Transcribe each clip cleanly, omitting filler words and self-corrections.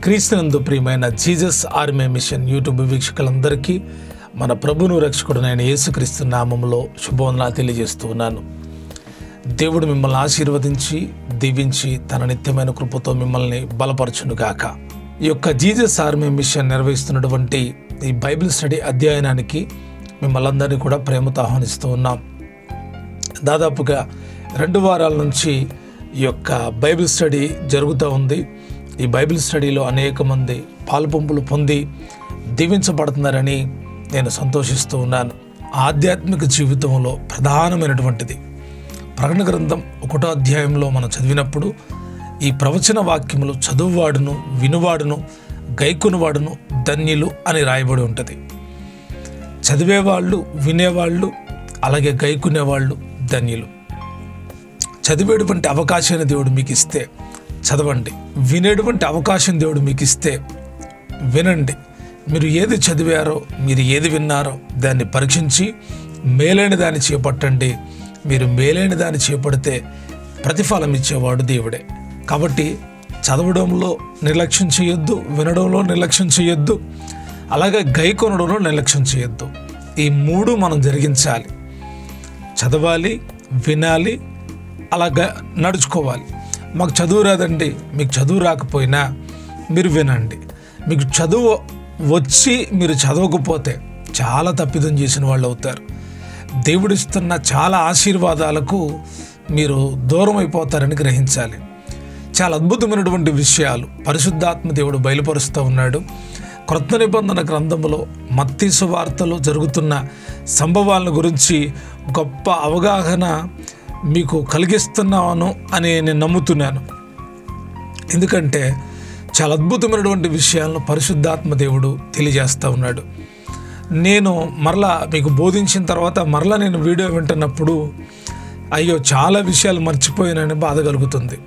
క్రీస్తునందు ప్రియమైన Jesus army machine YouTube వీక్షకులందరికీ మన ప్రభువును రక్షకుడైన యేసుక్రీస్తు నామములో శుభవందనాలు తెలియజేస్తూ ఉన్నాను. దేవుడు మిమ్మల్ని ఆశీర్వదించి దీవించి తన నిత్యమైన కృపతో మిమ్మల్ని బలపరచునుగాక. ఈ యొక్క జీసస్ ఆర్మీ మిషన్ నిర్వహిస్తున్నటువంటి ఈ బైబిల్ స్టడీ అధ్యయనానికి మిమ్మల్ని అందరినీ కూడా ప్రేమతో ఆహ్వానిస్తూ ఉన్నాం. దాదాపుగా 2 వారాల నుంచి ఈ యొక్క బైబిల్ స్టడీ జరుగుతూ ఉంది. ఈ బైబిల్ స్టడీలో అనేక మంది పాలుపంపులు పొంది దీవించబడుతున్నారని నేను సంతోషిస్తూ ఉన్నాను. ఆధ్యాత్మిక జీవితంలో ప్రధానమైనటువంటిది ప్రకటన గ్రంథం 1వ అధ్యాయంలో మనం చదివినప్పుడు ఈ ప్రవచన వాక్యములు చదువువాడును వినువాడును గైకొనువాడును ధన్యులు అని రాయబడి ఉంటుంది. చదివేవాళ్ళు వినేవాళ్ళు అలాగే గైకునేవాళ్ళు ధన్యులు. చదివేటువంటి అవకాశాన్ని దేవుడు మీకు ఇస్తే చదవండి, వినేటువంటి అవకాశం దేవుడు మీకు ఇస్తే వినండి. మీరు ఏది చదివారో మీరు ఏది విన్నారో దాన్ని పరీక్షించి మేలైన దాన్ని చేపట్టండి. మీరు మేలైన దాన్ని చేపడితే ప్రతిఫలం ఇచ్చేవాడు దేవుడే. కాబట్టి చదవడంలో నిర్లక్ష్యం చేయొద్దు, వినడంలో నిర్లక్ష్యం చేయొద్దు, అలాగే గైకొనడంలో నిర్లక్ష్యం చేయొద్దు. ఈ 3 మనం జరిగించాలి. చదవాలి, వినాలి, అలాగా నడుచుకోవాలి. మాకు చదువు రాదండి, మీకు చదువు రాకపోయినా మీరు వినండి. మీకు చదువు వచ్చి మీరు చదవకపోతే చాలా తప్పిదం చేసిన వాళ్ళు అవుతారు. దేవుడిస్తున్న చాలా ఆశీర్వాదాలకు మీరు దూరం అయిపోతారని గ్రహించాలి. చాలా అద్భుతమైనటువంటి విషయాలు పరిశుద్ధాత్మ దేవుడు బయలుపరుస్తూ ఉన్నాడు. క్రొత్త నిబంధన గ్రంథంలో మత్తయి సువార్తలో జరుగుతున్న సంభవాల గురించి గొప్ప అవగాహన మీకు కలిగిస్తున్నాను అని నేను నమ్ముతున్నాను. ఎందుకంటే చాలా అద్భుతమైనటువంటి విషయాలను పరిశుద్ధాత్మ దేవుడు తెలియజేస్తూ ఉన్నాడు. నేను మరలా మీకు బోధించిన తర్వాత మరలా నేను వీడియో వింటున్నప్పుడు అయ్యో చాలా విషయాలు మర్చిపోయానని బాధ కలుగుతుంది.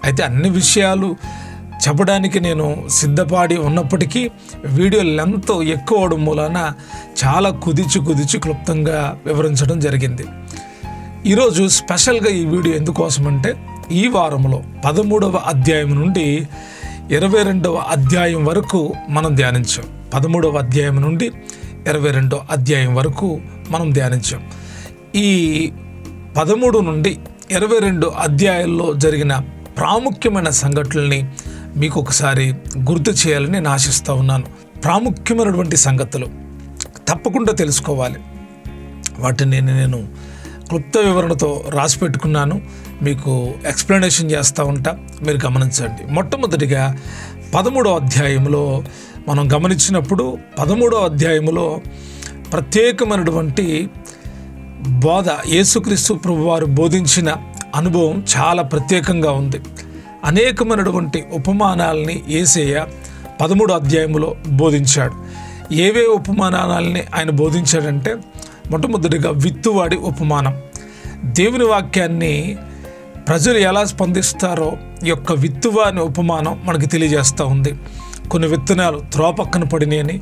అయితే అన్ని విషయాలు చెప్పడానికి నేను సిద్ధపడి ఉన్నప్పటికీ వీడియో లెంత్ ఎక్కువ అవడం మూలాన చాలా కుదిచి క్లుప్తంగా వివరించడం జరిగింది. ఈరోజు స్పెషల్గా ఈ వీడియో ఎందుకోసమంటే ఈ వారంలో 13వ అధ్యాయం నుండి 22వ అధ్యాయం వరకు మనం ధ్యానించాం. 13వ అధ్యాయం నుండి 22వ అధ్యాయం వరకు మనం ధ్యానించాం. ఈ 13 నుండి 22 అధ్యాయాల్లో జరిగిన ప్రాముఖ్యమైన సంఘటనల్ని మీకు ఒకసారి గుర్తు చేయాలని నేను ఆశిస్తూ ఉన్నాను. ప్రాముఖ్యమైనటువంటి సంగతులు తప్పకుండా తెలుసుకోవాలి. వాటిని నేను క్లుప్త వివరణతో రాసి పెట్టుకున్నాను, మీకు ఎక్స్ప్లెనేషన్ చేస్తూ ఉంటా, మీరు గమనించండి. మొట్టమొదటిగా 13వ అధ్యాయంలో మనం గమనించినప్పుడు 13వ అధ్యాయంలో ప్రత్యేకమైనటువంటి బోధ యేసుక్రీస్తు ప్రభువారు బోధించిన అనుభవం చాలా ప్రత్యేకంగా ఉంది. అనేకమైనటువంటి ఉపమానాలని యేసయ్య 13వ అధ్యాయంలో బోధించాడు. ఏవే ఉపమానాలని ఆయన బోధించాడంటే మొట్టమొదటిగా విత్తువాడి ఉపమానం. దేవుని వాక్యాన్ని ప్రజలు ఎలా స్పందిస్తారో ఈ యొక్క విత్తువాని ఉపమానం మనకి తెలియజేస్తూ ఉంది. కొన్ని విత్తనాలు త్రోపక్కన పడినాయని,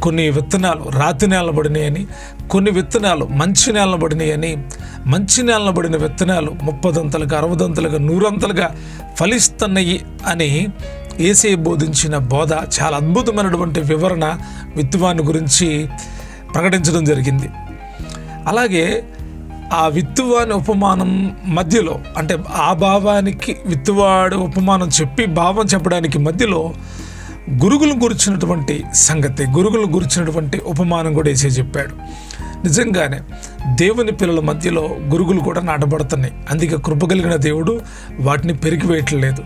కొన్ని విత్తనాలు రాతి నేల పడినాయని, కొన్ని విత్తనాలు మంచి నేల పడినాయని, మంచి నేల పడిన విత్తనాలు 30 60 100 ఫలిస్తున్నాయి అని యేసయ్య బోధించిన బోధ చాలా అద్భుతమైనటువంటి వివరణ విత్తువాని గురించి ప్రకటించడం జరిగింది. అలాగే ఆ విత్తువాని ఉపమానం మధ్యలో అంటే ఆ భావానికి విత్తువాడు ఉపమానం చెప్పి భావం చెప్పడానికి మధ్యలో గురుగులను గురించినటువంటి సంగతి, గురుగులను గురించినటువంటి ఉపమానం కూడా వేసే చెప్పాడు. నిజంగానే దేవుని పిల్లల మధ్యలో గురుగులు కూడా నాటబడుతున్నాయి. అందుకే కృప కలిగిన దేవుడు వాటిని పెరికివేయట్లేదు.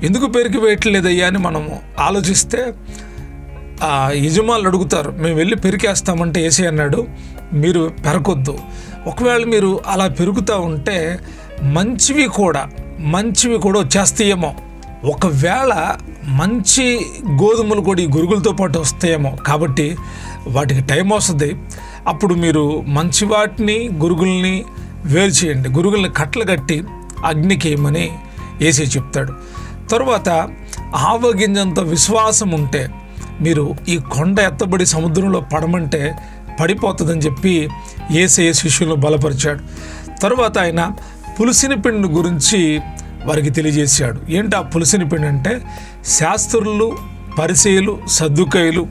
ఎందుకు పెరికివేయట్లేదయ్యా అని మనము ఆలోచిస్తే యజమానులు అడుగుతారు, మేము వెళ్ళి పెరికేస్తామంటే యేసయ్య అన్నాడు, మీరు పెరకొద్దు. ఒకవేళ మీరు అలా పెరుగుతూ ఉంటే మంచివి కూడా వచ్చేస్తాయేమో. ఒకవేళ మంచి గోధుమలు కూడా ఈ గురుగులతో పాటు వస్తాయేమో. కాబట్టి వాటికి టైం వస్తుంది. అప్పుడు మీరు మంచి వాటిని గురుగుల్ని వేరు చేయండి, గురుగుల్ని కట్టలు కట్టి అగ్నికి వేయమని యేసయ్య చెప్తాడు. తరువాత ఆవగింజంత విశ్వాసం ఉంటే మీరు ఈ కొండ ఎత్తబడి సముద్రంలో పడమంటే పడిపోతుందని చెప్పి యేసయ్య శిష్యులను బలపరిచాడు. తరువాత ఆయన పులిసిన పిండి గురించి వారికి తెలియజేశాడు. ఏంటి ఆ పులిసిన పిండి అంటే శాస్త్రులు పరిసయ్యులు, సద్దుకయ్యులు,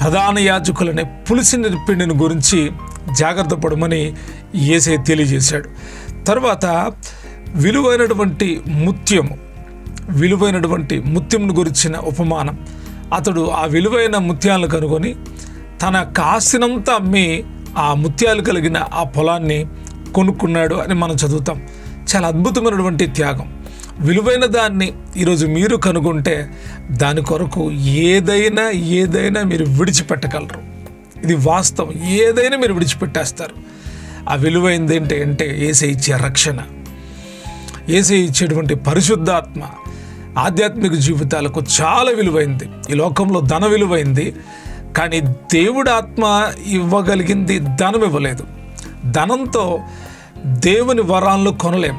ప్రధాన యాజకులనే పులిసిన పిండిని గురించి జాగ్రత్త పడమని యేసయ్య తెలియజేశాడు. తర్వాత విలువైనటువంటి ముత్యంను గురించిన ఉపమానం. అతడు ఆ విలువైన ముత్యాలను కనుగొని తన ఆస్తినంతా అమ్మి ఆ ముత్యాలు కలిగిన ఆ పొలాన్ని కొనుక్కున్నాడు అని మనం చదువుతాం. చాలా అద్భుతమైనటువంటి త్యాగం. విలువైన దాన్ని ఈరోజు మీరు కనుగొంటే దాని కొరకు ఏదైనా మీరు విడిచిపెట్టగలరు. ఇది వాస్తవం. ఏదైనా మీరు విడిచిపెట్టేస్తారు. ఆ విలువైనది ఏంటంటే యేసయ్య ఇచ్చే రక్షణ, యేసయ్య ఇచ్చేటువంటి పరిశుద్ధాత్మ ఆధ్యాత్మిక జీవితాలకు చాలా విలువైంది. ఈ లోకంలో ధన విలువైంది, కానీ దేవుడి ఆత్మ ఇవ్వగలిగింది ధనం ఇవ్వలేదు. ధనంతో దేవుని వరాలను కొనలేం,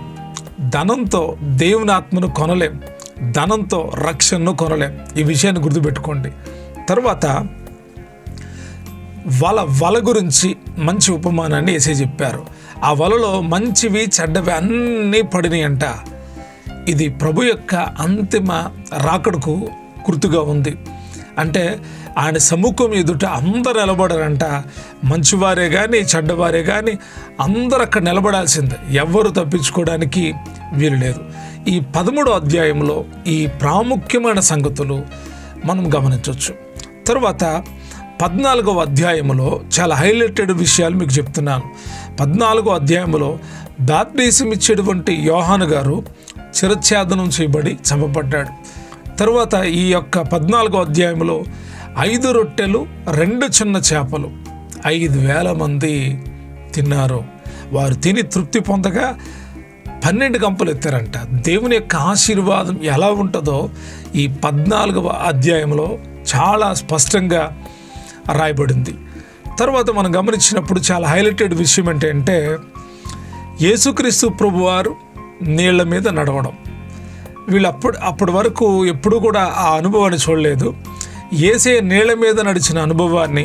ధనంతో దేవుని ఆత్మను కొనలేం, ధనంతో రక్షణను కొనలేం. ఈ విషయాన్ని గుర్తుపెట్టుకోండి. తర్వాత వల గురించి మంచి ఉపమానాన్ని యేసయ్య చెప్పారు. ఆ వలలో మంచివి చెడ్డవి అన్నీ పడినాయి అంట. ఇది ప్రభు యొక్క అంతిమ రాకడకు గుర్తుగా ఉంది. అంటే ఆయన సముఖం ఎదుట అందరు నిలబడారంట. మంచివారే కానీ చెడ్డవారే కానీ అందరూ అక్కడ నిలబడాల్సిందే. ఎవ్వరు తప్పించుకోవడానికి వీలు లేదు. ఈ 13వ అధ్యాయంలో ఈ ప్రాముఖ్యమైన సంగతులు మనం గమనించవచ్చు. తర్వాత 14వ అధ్యాయంలో చాలా హైలైటెడ్ విషయాలు మీకు చెప్తున్నాను. 14వ అధ్యాయంలో బాప్టిజం ఇచ్చేటువంటి యోహాను గారు శిరచ్ఛేదనం చేయబడి చంపబడ్డాడు. తర్వాత ఈ యొక్క 14వ అధ్యాయంలో 5 రొట్టెలు 2 చిన్న చేపలు 5,000 మంది తిన్నారు. వారు తిని తృప్తి పొందగా 12 గంపలు ఎత్తారంట. దేవుని యొక్క ఆశీర్వాదం ఎలా ఉంటుందో ఈ 14వ అధ్యాయంలో చాలా స్పష్టంగా రాయబడింది. తర్వాత మనం గమనించినప్పుడు చాలా హైలైటెడ్ విషయం ఏంటంటే యేసుక్రీస్తు ప్రభువారు నీళ్ల మీద నడవడం. వీళ్ళు అప్పటి వరకు ఎప్పుడు కూడా ఆ అనుభవాన్ని చూడలేదు. యేసయ్య నీళ్ల మీద నడిచిన అనుభవాన్ని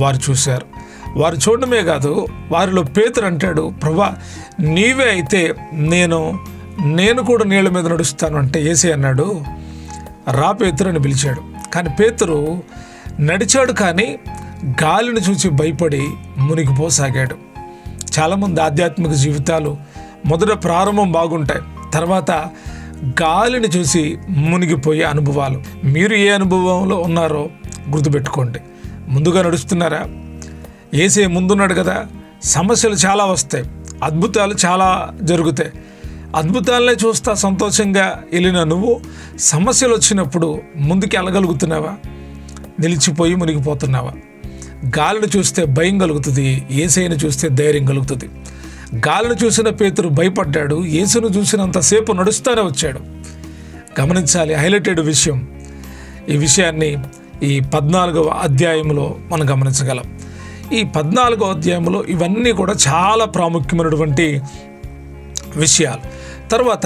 వారు చూశారు. వారు చూడడమే కాదు, వారిలో పేతురు అంటాడు, ప్రభా నీవే అయితే నేను కూడా నీళ్ల మీద నడుస్తాను అంటే యేసయ్య అన్నాడు, రా పేతురు అని పిలిచాడు. కానీ పేతురు నడిచాడు, కానీ గాలిని చూసి భయపడి మునిగిపోసాగాడు. చాలామంది ఆధ్యాత్మిక జీవితాలు మొదట ప్రారంభం బాగుంటాయి, తర్వాత గాలిని చూసి మునిగిపోయే అనుభవాలు. మీరు ఏ అనుభవంలో ఉన్నారో గుర్తుపెట్టుకోండి. ముందుగా నడుస్తున్నారా? యేసయ్య ముందున్నాడు కదా. సమస్యలు చాలా వస్తాయి, అద్భుతాలు చాలా జరుగుతాయి. అద్భుతాలనే చూస్తా సంతోషంగా వెళ్ళిన నువ్వు సమస్యలు వచ్చినప్పుడు ముందుకు వెళ్ళగలుగుతున్నావా? నిలిచిపోయి మునిగిపోతున్నావా? గాలిని చూస్తే భయం కలుగుతుంది, యేసయ్యను చూస్తే ధైర్యం కలుగుతుంది. గాలిని చూసిన పేతురు భయపడ్డాడు, యేసును చూసినంతసేపు నడుస్తూనే వచ్చాడు. గమనించాలి, హైలైటెడ్ విషయం. ఈ విషయాన్ని ఈ 14వ అధ్యాయంలో మనం గమనించగలం. ఈ 14వ అధ్యాయంలో ఇవన్నీ కూడా చాలా ప్రాముఖ్యమైనటువంటి విషయాలు. తర్వాత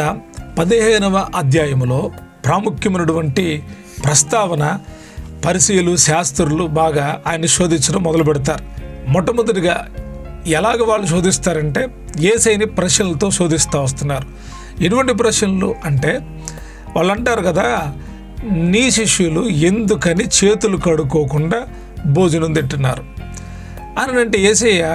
15వ అధ్యాయంలో ప్రాముఖ్యమైనటువంటి ప్రస్తావన. పరిసయ్యులు, శాస్త్రులు బాగా ఆయన శోధించడం మొదలు పెడతారు. మొట్టమొదటిగా ఎలాగ వాళ్ళు శోధిస్తారంటే యేసయ్యని ప్రశ్నలతో శోధిస్తూ వస్తున్నారు. ఎటువంటి ప్రశ్నలు అంటే వాళ్ళు అంటారు కదా, నీ శిష్యులు ఎందుకని చేతులు కడుక్కోకుండా భోజనం తింటున్నారు అని. అంటే యేసయ్య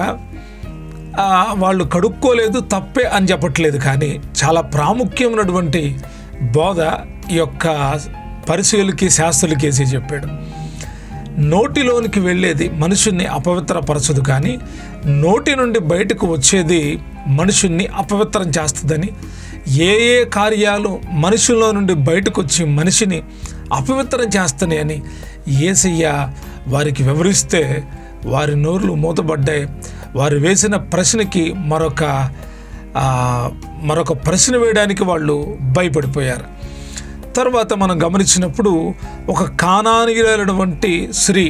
వాళ్ళు కడుక్కోలేదు తప్పే అని చెప్పట్లేదు, కానీ చాలా ప్రాముఖ్యమైనటువంటి బోధ ఈ యొక్క పరిసయ్యులకి, శాస్త్రులకి యేసయ్య చెప్పాడు. నోటిలోనికి వెళ్ళేది మనుషుల్ని అపవిత్రపరచదు, కానీ నోటి నుండి బయటకు వచ్చేది మనుషుల్ని అపవిత్రం చేస్తుందని, ఏ కార్యాలు మనుషుల్లో నుండి బయటకు వచ్చి మనిషిని అపవిత్రం చేస్తాయి అని యేసయ్య వారికి వివరిస్తే వారి నోర్లు మూతబడ్డాయి. వారు వేసిన ప్రశ్నకి మరొక ప్రశ్న వేయడానికి వాళ్ళు భయపడిపోయారు. తర్వాత మనం గమనించినప్పుడు ఒక కానానీయులైనటువంటి స్త్రీ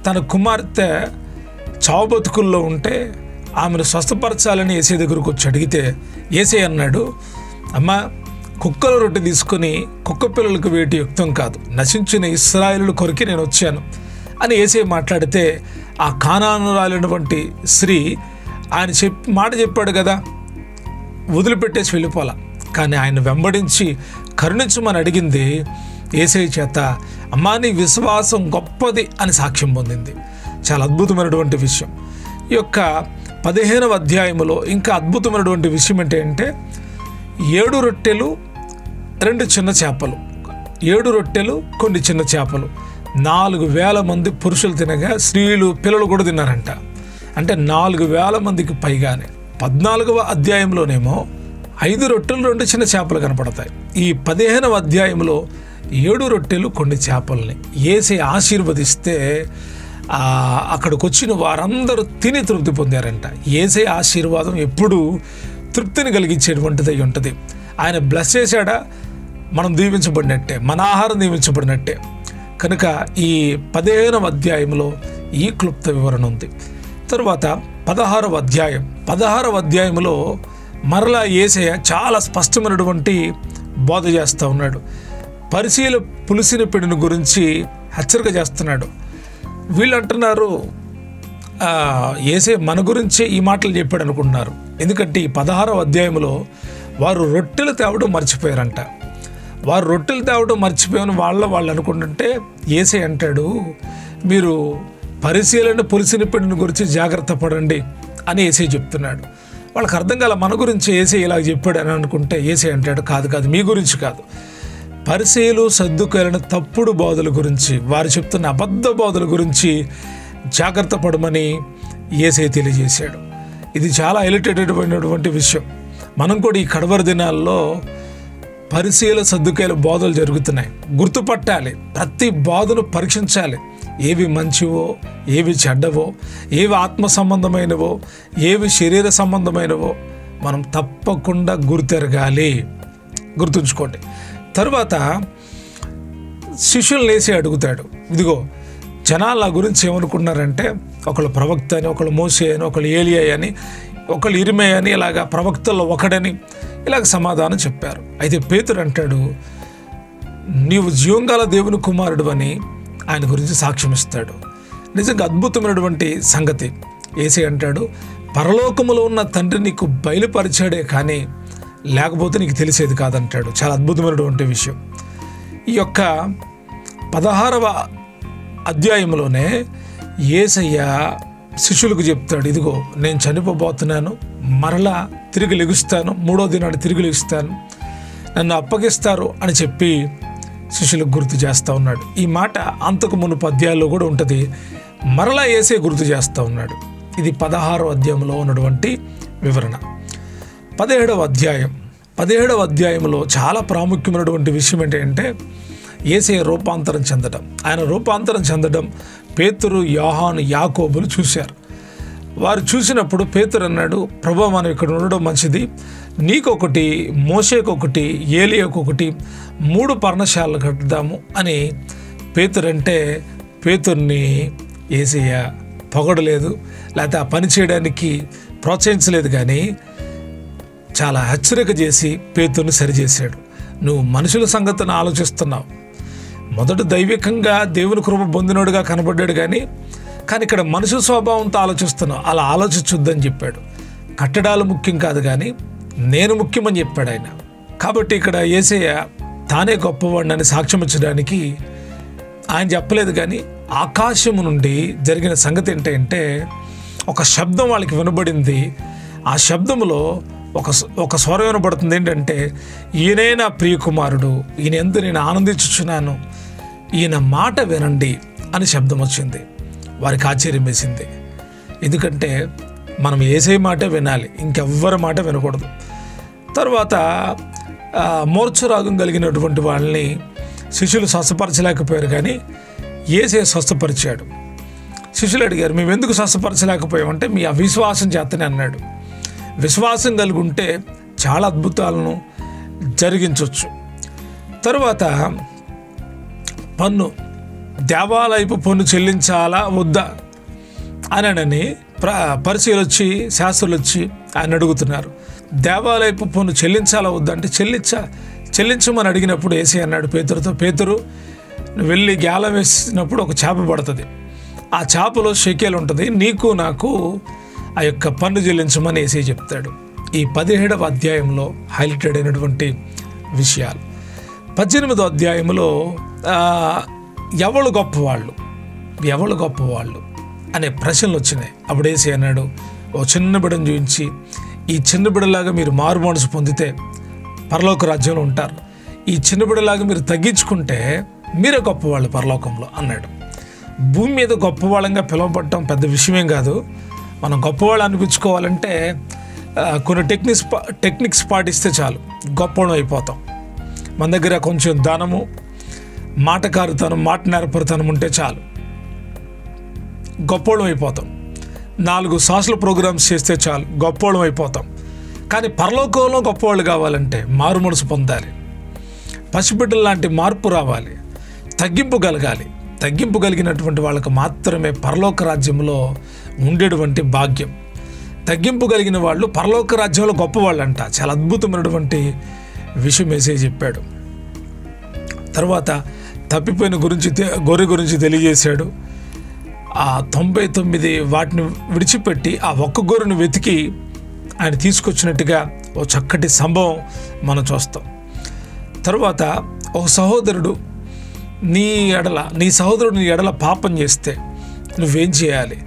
తన కుమార్తె చావు బతుకుల్లో ఉంటే ఆమెను స్వస్థపరచాలని యేసయ్య దగ్గరకు వచ్చి అడిగితే యేసయ్య అన్నాడు, అమ్మ, కుక్కల రొట్టె తీసుకొని కుక్క పిల్లలకు వేటి యుక్తం కాదు, నశించిన ఇశ్రాయేలు కొరికి నేను వచ్చాను అని యేసయ్య మాట్లాడితే ఆ కానానురాలైనటువంటి స్త్రీ ఆయన మాట చెప్పాడు కదా, వదిలిపెట్టేసి వెళ్ళిపోలా. కానీ ఆయన వెంబడించి కరుణించమని అడిగింది. యేసయ్య చేత అమ్మా నీ విశ్వాసం గొప్పది అని సాక్ష్యం పొందింది. చాలా అద్భుతమైనటువంటి విషయం. ఈ యొక్క 15వ అధ్యాయములో ఇంకా అద్భుతమైనటువంటి విషయం ఏంటంటే 7 రొట్టెలు 2 చిన్న చేపలు, 7 రొట్టెలు కొన్ని చిన్న చేపలు, 4,000 మంది పురుషులు తినగా స్త్రీలు పిల్లలు కూడా తిన్నారంట. అంటే 4,000 మందికి పైగానే. 14వ అధ్యాయంలోనేమో 5 రొట్టెలు 2 చిన్న చేపలు కనపడతాయి. ఈ 15వ అధ్యాయంలో 7 రొట్టెలు కొన్ని చేపల్ని యేసయ్య ఆశీర్వదిస్తే అక్కడికి వచ్చిన వారందరూ తిని తృప్తి పొందారంట. యేసయ్య ఆశీర్వాదం ఎప్పుడూ తృప్తిని కలిగించేటువంటిది అయి ఉంటుంది. ఆయన బ్లెస్ చేశాడా మనం దీవించబడినట్టే, మన ఆహారం దీవించబడినట్టే. కనుక ఈ 15వ అధ్యాయంలో ఈ క్లుప్త వివరణ ఉంది. తరువాత 16వ అధ్యాయంలో మరలా యేసయ్య చాలా స్పష్టమైనటువంటి బోధ చేస్తూ ఉన్నాడు. పరిశీల పులిసిన పిండిని గురించి హెచ్చరిక చేస్తున్నాడు. వీళ్ళు అంటున్నారు యేసయ్య మన గురించే ఈ మాటలు చెప్పాడు అనుకుంటున్నారు. ఎందుకంటే ఈ 16వ అధ్యాయంలో వారు రొట్టెలు తేవడం మర్చిపోయారంట. వారు రొట్టెలు తేవడం మర్చిపోయాను వాళ్ళు అనుకుంటుంటే యేసయ్య అంటాడు, మీరు పరిశీలన పులిసిన పిండిని గురించి జాగ్రత్త పడండి అని యేసయ్య చెప్తున్నాడు. వాళ్ళకి అర్థం కాల, మన గురించి యేసయ్య ఇలా చెప్పాడు అని అనుకుంటే యేసయ్య అంటాడు, కాదు మీ గురించి కాదు, పరిసయ్యులు సద్దుకాయలను తప్పుడు బోధల గురించి, వారు చెప్తున్న అబద్ధ బోధల గురించి జాగ్రత్త పడమని యేసయ్య తెలియజేశాడు. ఇది చాలా హైలైటెడ్ విషయం. మనం కూడా ఈ కడవరి దినాల్లో పరిసయ్యుల సద్దుకాయల బోధలు జరుగుతున్నాయి. గుర్తుపట్టాలి, ప్రతి బోధను పరీక్షించాలి. ఏవి మంచివో, ఏవి చెడ్డవో, ఏవి ఆత్మ సంబంధమైనవో, ఏవి శరీర సంబంధమైనవో మనం తప్పకుండా గుర్తెరగాలి. గుర్తుంచుకోండి. తరువాత శిష్యులను లేసి అడుగుతాడు, ఇదిగో జనాల గురించి ఏమనుకున్నారంటే ఒకళ్ళు ప్రవక్త అని, ఒకళ్ళు మోసే అని, ఒకళ్ళు ఏలియా అని, ఒకళ్ళు ఇరిమే అని, ఇలాగా ప్రవక్తల్లో ఒకడని ఇలాగ సమాధానం చెప్పారు. అయితే పేతురు అంటాడు, నీవు జీవంగల దేవుని కుమారుడు అని ఆయన గురించి సాక్ష్యం ఇస్తాడు. నిజంగా అద్భుతమైనటువంటి సంగతి. యేసయ్య అంటాడు, పరలోకములో ఉన్న తండ్రి నీకు బయలుపరిచాడే కానీ లేకపోతే నీకు తెలిసేది కాదంటాడు. చాలా అద్భుతమైనటువంటి విషయం. ఈ యొక్క 16వ అధ్యాయంలోనే యేసయ్య శిష్యులకు చెప్తాడు, ఇదిగో నేను చనిపోబోతున్నాను, మరలా తిరిగి లెగుస్తాను, 3వ దినాన్ని తిరిగి లెగుస్తాను, నన్ను అప్పగిస్తారు అని చెప్పి శిష్యులకు గుర్తు చేస్తూ ఉన్నాడు. ఈ మాట అంతకు మునుపు అధ్యాయంలో కూడా ఉంటుంది. మరలా యేసయ్య గుర్తు చేస్తూ ఉన్నాడు. ఇది 16వ అధ్యాయంలో ఉన్నటువంటి వివరణ. 17వ అధ్యాయంలో చాలా ప్రాముఖ్యమైనటువంటి విషయం ఏంటంటే యేసయ్య రూపాంతరం చెందడం. ఆయన రూపాంతరం చెందడం పేతురు, యోహాను, యాకోబులు చూశారు. వారు చూసినప్పుడు పేతురు అన్నాడు, ప్రభువా మనం ఇక్కడ ఉండడం మంచిది, నీకొకటి, మోషేకొకటి, ఏలియాకొకటి 3 పర్ణశాలలు కట్టుదాము అని పేతురు అంటే పేతుర్ని యేసయ్య పొగడలేదు, లేకపోతే ఆ పని చేయడానికి ప్రోత్సహించలేదు, కానీ చాలా హెచ్చరిక చేసి పేతుర్ని సరిచేశాడు. నువ్వు మనుషుల సంగతిని ఆలోచిస్తున్నావు. మొదట దైవికంగా దేవుని కృప పొందినోడుగా కనబడ్డాడు, కానీ ఇక్కడ మనుషుల స్వభావంతో ఆలోచిస్తున్నావు. అలా ఆలోచించొద్దని చెప్పాడు. కట్టడాలు ముఖ్యం కాదు, కానీ నేను ముఖ్యమని చెప్పాడు ఆయన. కాబట్టి ఇక్కడ యేసయ్య తానే గొప్పవాడిని సాక్ష్యం ఇచ్చడానికి ఆయన చెప్పలేదు, కానీ ఆకాశము నుండి జరిగిన సంగతి ఏంటంటే ఒక శబ్దం వాళ్ళకి వినబడింది. ఆ శబ్దంలో ఒక స్వరం వినబడుతుంది. ఏంటంటే ఈయనే నా ప్రియకుమారుడు, ఈయన ఎందు నేను ఆనందించుచున్నాను, ఈయన మాట వినండి అని శబ్దం వచ్చింది. వారికి ఆశ్చర్యం వేసింది. ఎందుకంటే మనం యేసయ్య మాటే వినాలి, ఇంకెవ్వరి మాట వినకూడదు. తర్వాత మూర్ఛరాగం కలిగినటువంటి వాళ్ళని శిష్యులు స్వస్థపరచలేకపోయారు, కానీ యేసయ్య స్వస్థపరిచాడు. శిష్యులు అడిగారు, మేము ఎందుకు స్వస్థపరచలేకపోయామంటే మీ అవిశ్వాసం చేతనే అన్నాడు. విశ్వాసం కలిగి ఉంటే చాలా అద్భుతాలను జరిగించవచ్చు. తరువాత దేవాలయపు పన్ను చెల్లించాలా వద్దా అని పరిశీలు వచ్చి, శాస్త్రులు వచ్చి ఆయన అడుగుతున్నారు. దేవాలయపు పన్ను చెల్లించాలా వద్దా అంటే చెల్లించమని అడిగినప్పుడు యేసయ్య అన్నాడు పేతురుతో, పేతురు వెళ్ళి గేలం వేసినప్పుడు ఒక చేప పడుతుంది, ఆ చేపలో షెకేలు ఉంటుంది, నీకు నాకు ఆ యొక్క పన్ను చెల్లించమని యేసయ్య చెప్తాడు. ఈ 17వ అధ్యాయంలో హైలైటెడ్ అయినటువంటి విషయాలు. 18వ అధ్యాయంలో ఎవరు గొప్పవాళ్ళు అనే ప్రశ్నలు వచ్చినాయి. అప్పుడు యేసయ్య అన్నాడు, ఓ చిన్న బిడ్డను చూపించి, ఈ చిన్న బిడ్డలాగా మీరు మారు మనసు పొందితే పరలోక రాజ్యంలో ఉంటారు. ఈ చిన్న బిడ్డలాగా మీరు తగ్గించుకుంటే మీరే గొప్పవాళ్ళు పరలోకంలో అన్నాడు. భూమి మీద గొప్పవాళ్ళంగా పిలువబడటం పెద్ద విషయమేం కాదు. మనం గొప్పవాళ్ళు అనిపించుకోవాలంటే కొన్ని టెక్నిక్స్ పాటిస్తే చాలు, గొప్పవాళ్ళం అయిపోతాం. మన దగ్గర కొంచెం ధనము, మాటకారుతనం, మాట నేర్పరితనం ఉంటే చాలు, గొప్పవాళ్ళం అయిపోతాం. 4 సోషల్ ప్రోగ్రామ్స్ చేస్తే చాలు, గొప్పవాళ్ళం అయిపోతాం. కానీ పరలోకంలో గొప్పవాళ్ళు కావాలంటే మారు మనసు పొందాలి, పసిబిడ్డల లాంటి మార్పు రావాలి, తగ్గింపు కలిగినటువంటి వాళ్ళకు మాత్రమే పరలోక రాజ్యంలో ఉండేటువంటి భాగ్యం. తగ్గింపు కలిగిన వాళ్ళు పరలోక రాజ్యంలో గొప్పవాళ్ళు అంట. చాలా అద్భుతమైనటువంటి విషయం యేసయ్య చెప్పాడు. తర్వాత తప్పిపోయిన గొర్రె గురించి తెలియజేశాడు. ఆ 99 వాటిని విడిచిపెట్టి ఆ ఒక్క గొర్రెను వెతికి ఆయన తీసుకొచ్చినట్టుగా ఓ చక్కటి సంభవం మనం చూస్తాం. తర్వాత ఒక సహోదరుడు నీ సహోదరుడు పాపం చేస్తే నువ్వేం చేయాలి?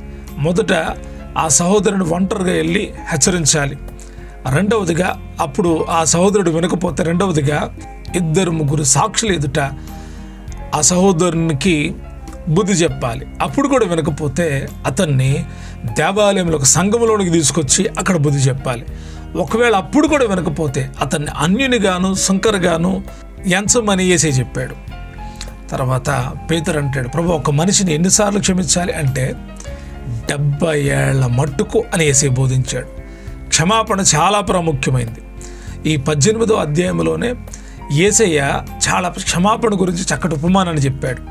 మొదట ఆ సహోదరుని ఒంటరిగా వెళ్ళి హెచ్చరించాలి. రెండవదిగా అప్పుడు ఆ సహోదరుడు వినకపోతే రెండవదిగా 2-3 సాక్షులు ఎదుట ఆ సహోదరునికి బుద్ధి చెప్పాలి. అప్పుడు కూడా వినకపోతే అతన్ని దేవాలయంలో ఒక సంఘంలోనికి తీసుకొచ్చి అక్కడ బుద్ధి చెప్పాలి. ఒకవేళ అప్పుడు కూడా వినకపోతే అతన్ని అన్యునిగాను సుంకరగాను ఎంచమని యేసయ్య చెప్పాడు. తర్వాత పేతురు అంటాడు, ప్రభు ఒక మనిషిని ఎన్నిసార్లు క్షమించాలి అంటే 70 ఏళ్ల మట్టుకు అని యేసయ్య బోధించాడు. క్షమాపణ చాలా ప్రాముఖ్యమైంది. ఈ 18వ అధ్యాయంలోనే యేసయ్య చాలా క్షమాపణ గురించి చక్కటి ఉపమానాన్ని చెప్పాడు.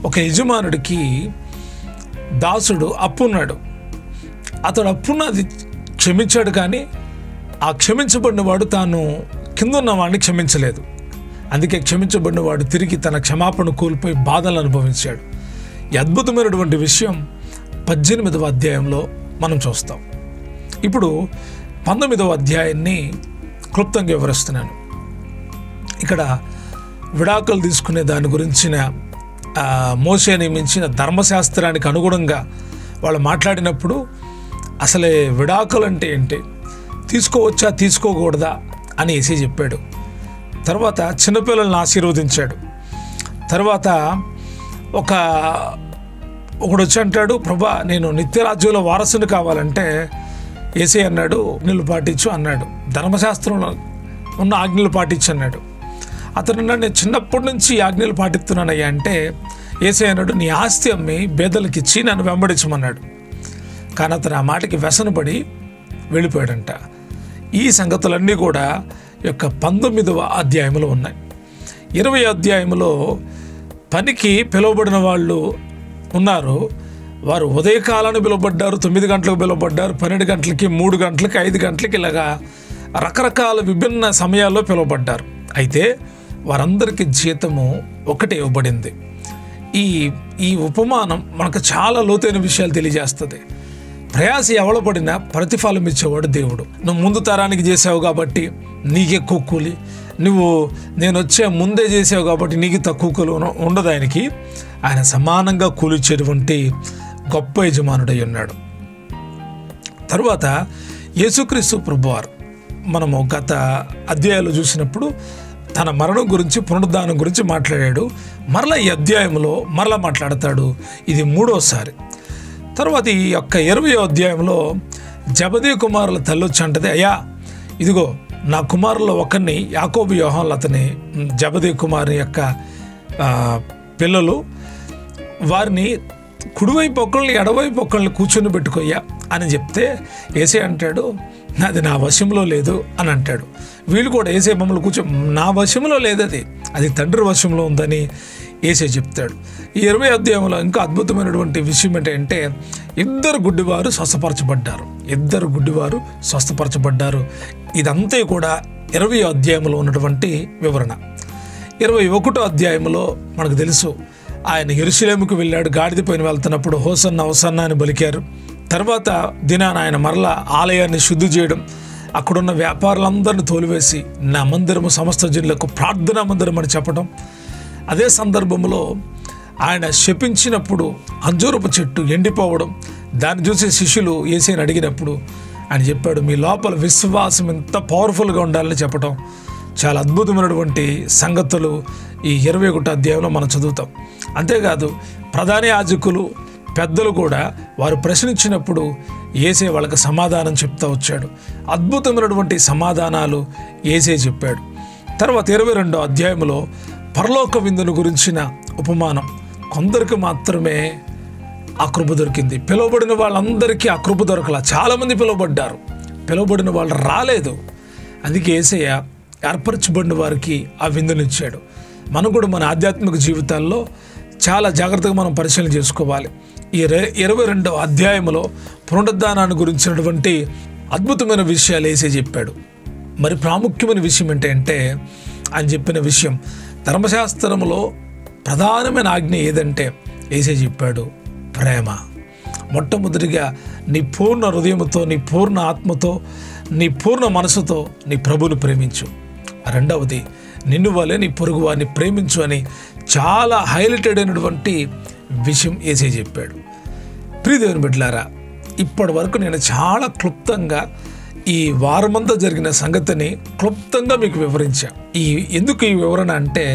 ఒక యజమానుడికి దాసుడు అప్పున్నాడు. అతడు అప్పున్నది క్షమించాడు, కానీ ఆ క్షమించబడినవాడు తాను కిందున్న వాడిని క్షమించలేదు. అందుకే క్షమించబడినవాడు తిరిగి తన క్షమాపణ కోల్పోయి బాధలు అనుభవించాడు. ఈ అద్భుతమైనటువంటి విషయం 18వ అధ్యాయంలో మనం చూస్తాం. ఇప్పుడు 19వ అధ్యాయాన్ని క్లుప్తంగా వివరిస్తున్నాను. ఇక్కడ విడాకులు తీసుకునే దాని గురించిన మోషే నియమించిన ధర్మశాస్త్రానికి అనుగుణంగా వాళ్ళు మాట్లాడినప్పుడు అసలే విడాకులు అంటే ఏంటి, తీసుకోవచ్చా తీసుకోకూడదా అని యేసయ్య చెప్పాడు. తర్వాత చిన్నపిల్లల్ని ఆశీర్వదించాడు. తర్వాత ఒకడు వచ్చి అంటాడు, ప్రభా నేను నిత్యరాజ్యంలో వారసుని కావాలంటే యేసయ్య అన్నాడు ఆజ్ఞలు పాటించు అన్నాడు. ధర్మశాస్త్రంలో ఉన్న ఆజ్ఞలు పాటించు అన్నాడు. అతను అన్నాడు, నేను చిన్నప్పటి నుంచి ఆజ్ఞలు పాటిస్తున్నానయ్యా అంటే యేసయ్య అన్నాడు, నీ ఆస్తి అమ్మి పేదలకు ఇచ్చి నన్ను వెంబడించమన్నాడు. కానీ అతను ఆ మాటకి వ్యసనపడి వెళ్ళిపోయాడంట. ఈ సంగతులన్నీ కూడా యొక్క 19వ అధ్యాయంలో ఉన్నాయి. 20వ అధ్యాయంలో పనికి పిలువబడిన వాళ్ళు ఉన్నారు. వారు ఉదయకాలాన్ని పిలువబడ్డారు, 9 గంటలకు పిలువబడ్డారు, 12 గంటలకి, 3 గంటలకి, 5 గంటలకి, ఇలాగా రకరకాల విభిన్న సమయాల్లో పిలువబడ్డారు. అయితే వారందరికీ జీతము ఒకటే ఇవ్వబడింది. ఈ ఉపమానం మనకు చాలా లోతైన విషయాలు తెలియజేస్తుంది. ప్రయాస ఎవడబడినా ప్రతిఫలం ఇచ్చేవాడు దేవుడు. నువ్వు ముందు తరానికి చేసావు కాబట్టి నీకెక్కువ కూలి, నేను వచ్చే ముందే చేసావు కాబట్టి నీకు తక్కువ కూలి ఉండదు. ఆయన సమానంగా కూలిచ్చేటువంటి గొప్ప యజమానుడై ఉన్నాడు. తరువాత యేసుక్రీస్తు ప్రభువారు మనము గత అధ్యాయాలు చూసినప్పుడు తన మరణం గురించి, పునరుద్ధానం గురించి మాట్లాడాడు. మరలా ఈ అధ్యాయంలో మరలా మాట్లాడతాడు. ఇది 3వసారి. తర్వాత ఈ యొక్క 20వ అధ్యాయంలో జబదయి కుమారుల తల్లి వచ్చి అంటది, అయ్యా ఇదిగో నా కుమారుల్లో ఒకరిని, యాకోబు యోహానులు అతని జబదయి కుమారుని యొక్క పిల్లలు, వారిని కుడివైపు ఒకళ్ళని ఎడవైపు ఒకళ్ళని కూర్చొని పెట్టుకోయ్యా అని చెప్తే యేసయ్య అంటాడు, నాది నా వశంలో లేదు అని అంటాడు. వీళ్ళు కూడా యేసయ్య మమ్మల్ని నా వశంలో లేదు, అది తండ్రి వశంలో ఉందని యేసయ్య చెప్తాడు. ఈ 20వ అధ్యాయంలో ఇంకా అద్భుతమైనటువంటి విషయం ఏంటంటే 2 గుడ్డివారు స్వస్థపరచబడ్డారు. ఇదంతా కూడా 20వ అధ్యాయంలో ఉన్నటువంటి వివరణ. 21వ అధ్యాయంలో మనకు తెలుసు, ఆయన యెరూషలేముకు వెళ్ళాడు. గాడిద పైన వెళ్తున్నప్పుడు హోసన్నా హోసన్నా అని పలికారు. తర్వాత దినాన ఆయన మరలా ఆలయాన్ని శుద్ధి చేయడం, అక్కడున్న వ్యాపారులందరినీ తోలివేసి నా మందిరము సమస్త జనులకు ప్రార్థనా మందిరం అని చెప్పడం. అదే సందర్భంలో ఆయన శపించినప్పుడు అంజూరపు చెట్టు ఎండిపోవడం, దాన్ని చూసి శిష్యులు యేసుని అడిగినప్పుడు ఆయన చెప్పాడు, మీ లోపల విశ్వాసం ఎంత పవర్ఫుల్గా ఉండాలని చెప్పడం. చాలా అద్భుతమైనటువంటి సంగతులు ఈ 21వ అధ్యాయంలో మనం చదువుతాం. అంతేకాదు ప్రధాన యాజకులు పెద్దలు కూడా వారు ప్రశ్నించినప్పుడు యేసే వాళ్ళకి సమాధానం చెప్తా వచ్చాడు. అద్భుతమైనటువంటి సమాధానాలు యేసే చెప్పాడు. తర్వాత 22వ అధ్యాయంలో పరలోక విందును గురించిన ఉపమానం. కొందరికి మాత్రమే ఆ కృప దొరికింది. పిలువబడిన వాళ్ళందరికీ ఆ కృప దొరకలా. చాలామంది పిలువబడ్డారు, పిలువబడిన వాళ్ళు రాలేదు. అందుకే యేసయ్య ఏర్పరచబడిన వారికి ఆ విందునిచ్చాడు. మనం కూడా మన ఆధ్యాత్మిక జీవితాల్లో చాలా జాగ్రత్తగా మనం పరిశీలన చేసుకోవాలి. ఈ 22వ అధ్యాయంలో పునరుద్ధానాన్ని గురించినటువంటి అద్భుతమైన విషయాలు యేసే చెప్పాడు. మరి ప్రాముఖ్యమైన విషయం ఏంటంటే ఆయన చెప్పిన విషయం, ధర్మశాస్త్రంలో ప్రధానమైన ఆజ్ఞ ఏదంటే యేసే చెప్పాడు, ప్రేమ. మొట్టమొదటిగా నీ పూర్ణ హృదయంతో, నీ పూర్ణ ఆత్మతో, నీ పూర్ణ మనసుతో నీ ప్రభువుని ప్రేమించు. రెండవది, నిన్ను వలె నీ పొరుగు వారిని ప్రేమించు అని చాలా హైలైటెడ్ అయినటువంటి విషయం యేసే చెప్పాడు. ప్రియదేవుని బిడ్డలారా, ఇప్పటి వరకు నేను చాలా క్లుప్తంగా ఈ వారమంతా జరిగిన సంగతిని క్లుప్తంగా మీకు వివరించా. ఎందుకు ఈ వివరణ అంటే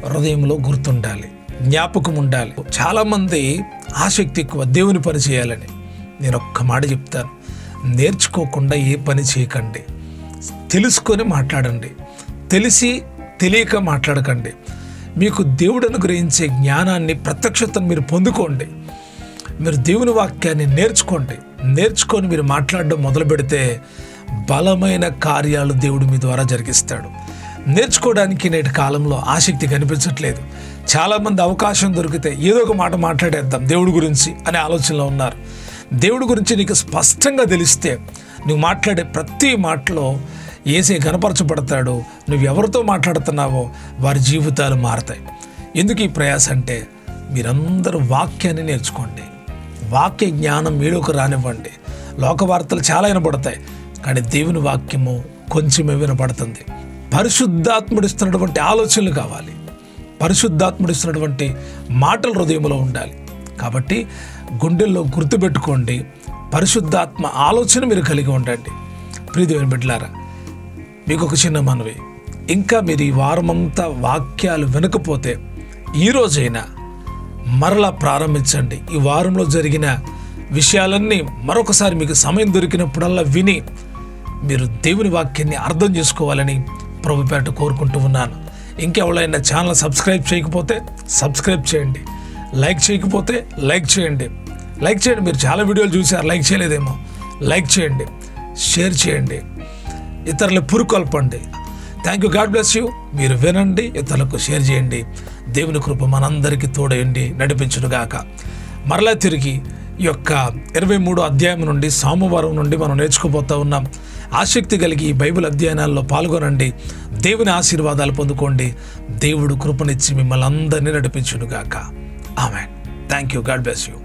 హృదయంలో గుర్తుండాలి, జ్ఞాపకం ఉండాలి. చాలామంది ఆసక్తి ఎక్కువ దేవుని పని చేయాలని. నేను ఒక్క మాట చెప్తాను, నేర్చుకోకుండా ఏ పని చేయకండి. తెలుసుకొని మాట్లాడండి, తెలిసి తెలియక మాట్లాడకండి. మీకు దేవుడు అనుగ్రహించే జ్ఞానాన్ని, ప్రత్యక్షతను మీరు పొందుకోండి. మీరు దేవుని వాక్యాన్ని నేర్చుకొని మీరు మాట్లాడడం మొదలు పెడితే బలమైన కార్యాలు దేవుడు మీ ద్వారా జరిగిస్తాడు. నేర్చుకోవడానికి నేటి కాలంలో ఆసక్తి కనిపించట్లేదు. చాలామంది అవకాశం దొరికితే ఏదో ఒక మాట మాట్లాడేద్దాం దేవుడి గురించి అనే ఆలోచనలో ఉన్నారు. దేవుడి గురించి నీకు స్పష్టంగా తెలిస్తే నువ్వు మాట్లాడే ప్రతి మాటలో యేసే కనపరచబడతాడు. నువ్వు ఎవరితో మాట్లాడుతున్నావో వారి జీవితాలు మారతాయి. ఎందుకు ఈ ప్రయాస అంటే మీరందరూ వాక్యాన్ని నేర్చుకోండి. వాక్య జ్ఞానం మీలోకి రానివ్వండి. లోకవార్తలు చాలా వినపడతాయి, కానీ దేవుని వాక్యము కొంచెమే వినపడుతుంది. పరిశుద్ధాత్ముడిస్తున్నటువంటి ఆలోచనలు కావాలి, పరిశుద్ధాత్ముడిస్తున్నటువంటి మాటలు హృదయంలో ఉండాలి. కాబట్టి గుండెల్లో గుర్తుపెట్టుకోండి, పరిశుద్ధాత్మ ఆలోచన మీరు కలిగి ఉండండి. ప్రియదేవుని బిడ్డలారా, మీకు ఒక చిన్న మనవి, ఇంకా మీరు ఈ వారమంతా వాక్యాలు వినకపోతే ఈరోజైనా మరలా ప్రారంభించండి. ఈ వారంలో జరిగిన విషయాలన్నీ మరొకసారి మీకు సమయం దొరికినప్పుడల్లా విని మీరు దేవుని వాక్యాన్ని అర్థం చేసుకోవాలని ప్రభుపేట కోరుకుంటూ ఉన్నాను. ఇంకెవరైనా ఛానల్ సబ్స్క్రైబ్ చేయకపోతే సబ్స్క్రైబ్ చేయండి, లైక్ చేయకపోతే లైక్ చేయండి. మీరు చాలా వీడియోలు చూసారు, లైక్ చేయలేదేమో, లైక్ చేయండి, షేర్ చేయండి, ఇతరులు పురుకొల్పండి. Thank you, God bless you. మీరు వినండి, ఇతరులకు షేర్ చేయండి. దేవుని కృప మనందరికీ తోడయండి, నడిపించునుగాక. మరలా తిరిగి ఈ యొక్క 23వ అధ్యాయం నుండి, సోమవారం నుండి మనం నేర్చుకోబోతూ ఉన్నాం. ఆసక్తి కలిగి ఈ బైబిల్ అధ్యయనాల్లో పాల్గొనండి. దేవుని ఆశీర్వాదాలు పొందుకోండి. దేవుడు కృపనిచ్చి మిమ్మల్ని అందరినీ నడిపించునుగాక. Amen. Thank you, God bless you.